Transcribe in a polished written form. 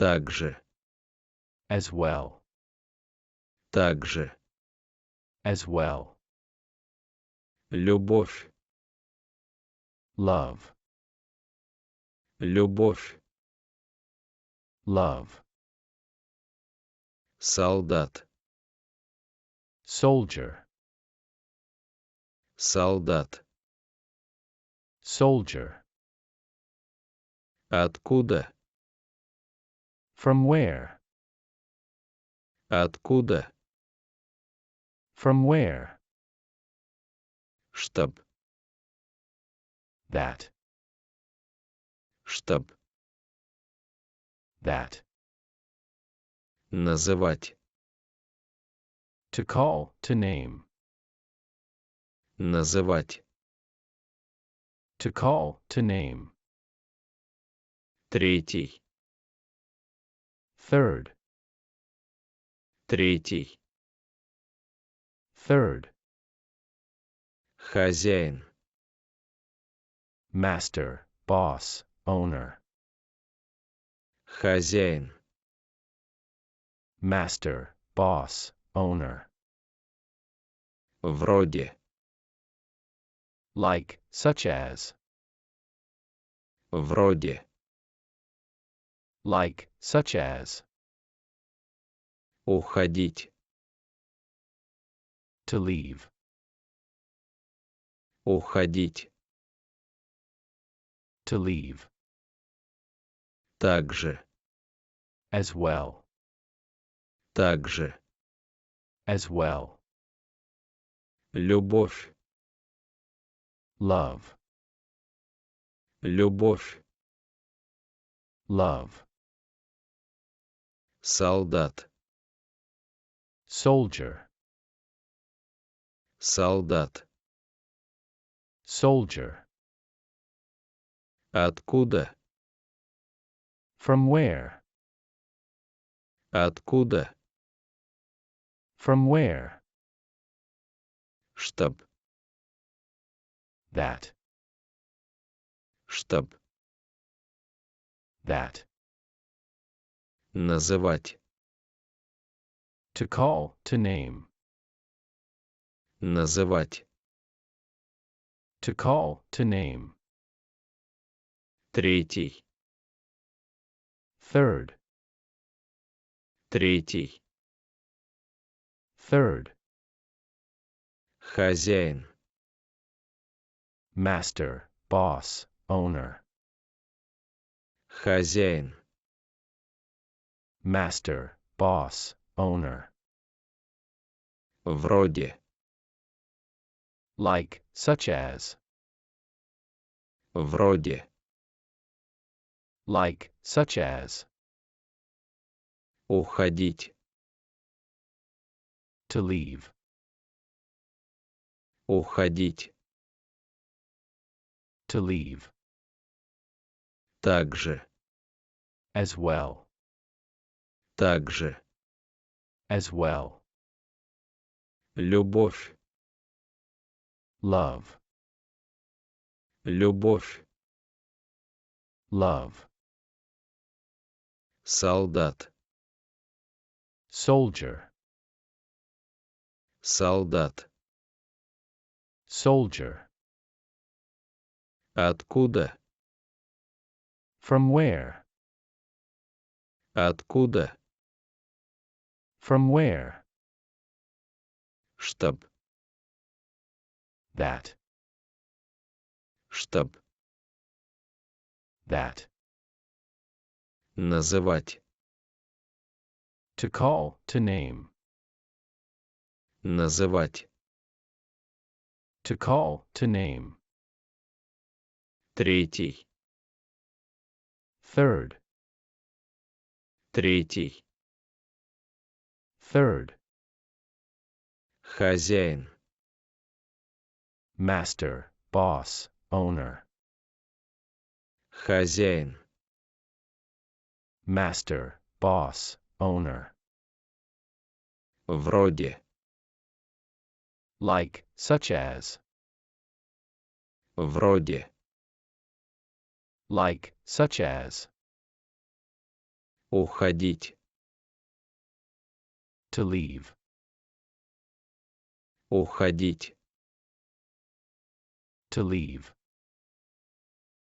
Также. As well. Также. As well. Любовь. Love. Любовь. Love. Солдат. Soldier. Солдат. Soldier. Откуда? From where? Откуда? From where? Штаб. That. Штаб. That. Называть. To call, to name. Называть. To call, to name. Третий. Third. Третий. Third. Хозяин. Master, boss, owner. Хозяин. Master, boss, owner. Вроде. Like, such as. Вроде. Like, such as. Уходить. To leave. Уходить. To leave. Также. As well. Также. As well. Любовь. Love. Любовь. Love. Солдат. Soldier. Солдат. Soldier. Откуда? From where? Откуда? From where? Штаб. That. Штаб. That. Называть. To call, to name. Называть. To call, to name. Третий. Third. Третий. Third. Хозяин. Master, boss, owner. Хозяин. Master, boss, owner. Вроде. Like, such as. Вроде. Like, such as. Уходить. To leave. Уходить. To leave. Также. As well. Также. As well. Любовь. Love. Любовь. Love. Солдат. Soldier. Солдат. Soldier. Откуда? From where? Откуда? From where? Штаб. That. Штаб. That. Называть. To call, to name. Называть. To call, to name. Третий. Third. Третий. Third. Хозяин. Master, boss, owner. Хозяин. Master, boss, owner. Вроде. Like, such as. Вроде. Like, such as. Уходить. To leave. Уходить. To leave.